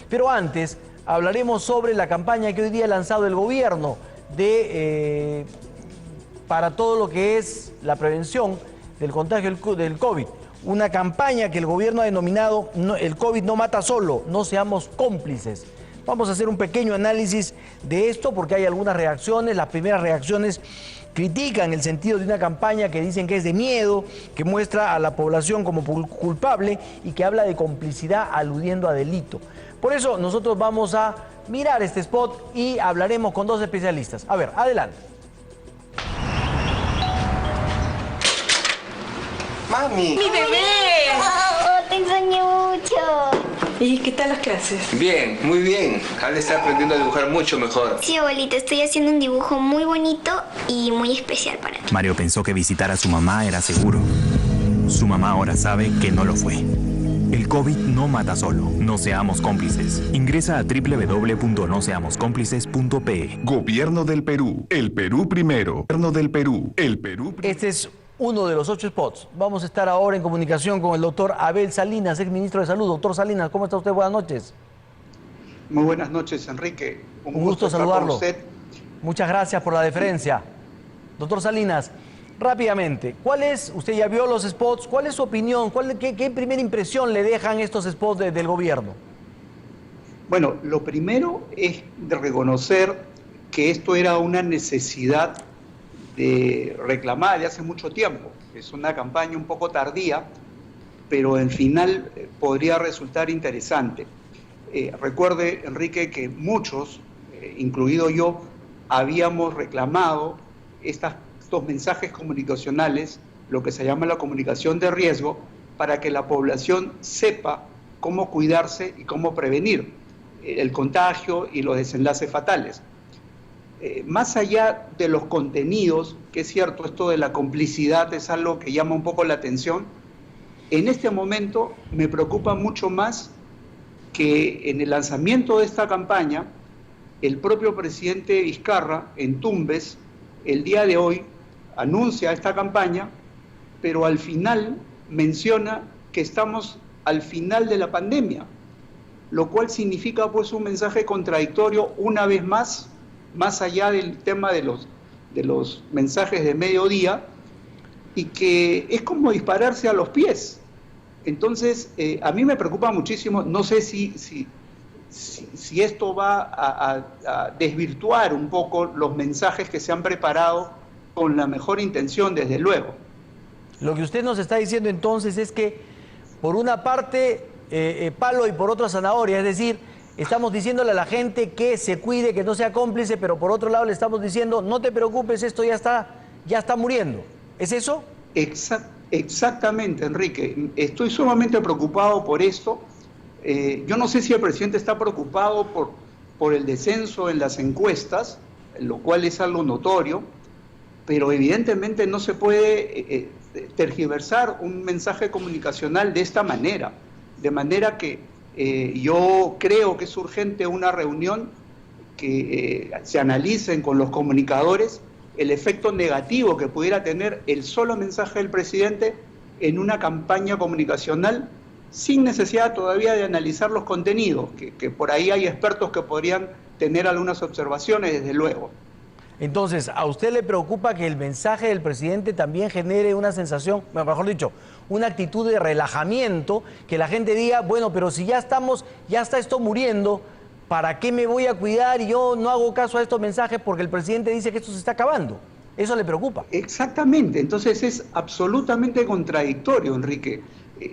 Pero antes hablaremos sobre la campaña que hoy día ha lanzado el gobierno para todo lo que es la prevención del contagio del COVID. Una campaña que el gobierno ha denominado "El COVID no mata solo, no seamos cómplices". Vamos a hacer un pequeño análisis de esto porque hay algunas reacciones. Las primeras reacciones critican el sentido de una campaña que dicen que es de miedo, que muestra a la población como culpable y que habla de complicidad aludiendo a delito. Por eso nosotros vamos a mirar este spot y hablaremos con dos especialistas. A ver, adelante. ¡Mami! ¡Mi bebé! Oh, te extrañé mucho. ¿Y qué tal las clases? Bien, muy bien. Ale está aprendiendo a dibujar mucho mejor. Sí, abuelita, estoy haciendo un dibujo muy bonito y muy especial para ti. Mario pensó que visitar a su mamá era seguro. Su mamá ahora sabe que no lo fue. El COVID no mata solo. No seamos cómplices. Ingresa a www.noseamoscómplices.pe. Gobierno del Perú. El Perú primero. Gobierno del Perú. El Perú primero. Este es uno de los 8 spots. Vamos a estar ahora en comunicación con el doctor Abel Salinas, ex ministro de Salud. Doctor Salinas, ¿cómo está usted? Buenas noches. Muy buenas noches, Enrique. Un gusto estar saludarlo. con usted. Muchas gracias por la deferencia. Doctor Salinas, rápidamente, usted ya vio los spots, ¿cuál es su opinión? ¿Qué primera impresión le dejan estos spots del gobierno? Bueno, lo primero es de reconocer que esto era una necesidad reclamada de hace mucho tiempo. Es una campaña un poco tardía, pero en final podría resultar interesante. Recuerde, Enrique, que muchos, incluido yo, habíamos reclamado estos mensajes comunicacionales, lo que se llama la comunicación de riesgo, para que la población sepa cómo cuidarse y cómo prevenir el contagio y los desenlaces fatales. Más allá de los contenidos, que es cierto, esto de la complicidad es algo que llama un poco la atención, en este momento me preocupa mucho más que en el lanzamiento de esta campaña, el propio presidente Vizcarra, en Tumbes, el día de hoy, anuncia esta campaña, pero al final menciona que estamos al final de la pandemia, lo cual significa pues un mensaje contradictorio una vez más allá del tema de los mensajes de mediodía, y que es como dispararse a los pies. Entonces, a mí me preocupa muchísimo, no sé si esto va a desvirtuar un poco los mensajes que se han preparado con la mejor intención, desde luego. Lo que usted nos está diciendo entonces es que, por una parte, palo y por otra zanahoria, es decir, estamos diciéndole a la gente que se cuide, que no sea cómplice, pero por otro lado le estamos diciendo, no te preocupes, esto ya está muriendo. ¿Es eso? Exactamente, Enrique. Estoy sumamente preocupado por esto. Yo no sé si el presidente está preocupado por el descenso en las encuestas, lo cual es algo notorio, pero evidentemente no se puede tergiversar un mensaje comunicacional de esta manera. De manera que yo creo que es urgente una reunión que se analicen con los comunicadores el efecto negativo que pudiera tener el solo mensaje del presidente en una campaña comunicacional, sin necesidad todavía de analizar los contenidos, que por ahí hay expertos que podrían tener algunas observaciones, desde luego. Entonces, ¿a usted le preocupa que el mensaje del presidente también genere una sensación, bueno, mejor dicho, una actitud de relajamiento, que la gente diga, bueno, pero si ya está esto muriendo, ¿para qué me voy a cuidar? Y yo no hago caso a estos mensajes porque el presidente dice que esto se está acabando. ¿Eso le preocupa? Exactamente, entonces es absolutamente contradictorio, Enrique.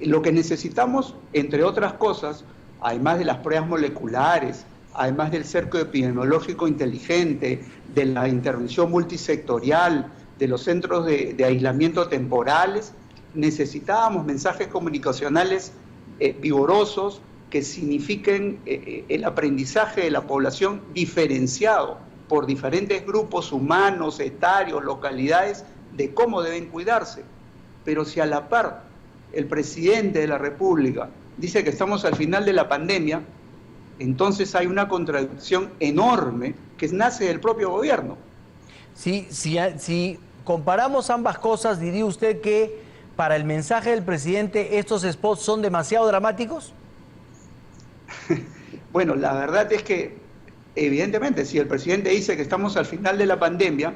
Lo que necesitamos, entre otras cosas, además de las pruebas moleculares, además del cerco epidemiológico inteligente, de la intervención multisectorial, de los centros de aislamiento temporales, necesitábamos mensajes comunicacionales vigorosos que signifiquen el aprendizaje de la población diferenciado por diferentes grupos humanos, etarios, localidades, de cómo deben cuidarse. Pero si a la par el presidente de la República dice que estamos al final de la pandemia, entonces hay una contradicción enorme que nace del propio gobierno. Si comparamos ambas cosas, ¿diría usted que para el mensaje del presidente estos spots son demasiado dramáticos? Bueno, la verdad es que, evidentemente, si el presidente dice que estamos al final de la pandemia,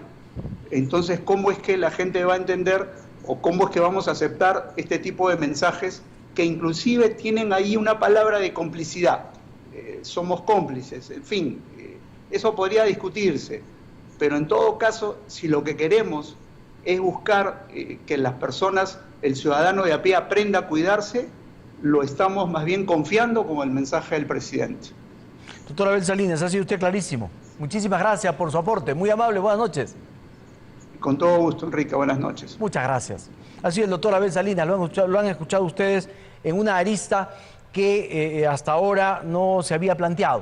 entonces, ¿cómo es que la gente va a entender o cómo es que vamos a aceptar este tipo de mensajes que inclusive tienen ahí una palabra de complicidad? Somos cómplices, en fin, eso podría discutirse, pero en todo caso, si lo que queremos es buscar que las personas, el ciudadano de a pie aprenda a cuidarse, lo estamos más bien confiando con el mensaje del presidente. Doctor Abel Salinas, ha sido usted clarísimo. Muchísimas gracias por su aporte. Muy amable, buenas noches. Con todo gusto, Enrique, buenas noches. Muchas gracias. Ha sido el doctor Abel Salinas, lo han escuchado ustedes en una arista que hasta ahora no se había planteado.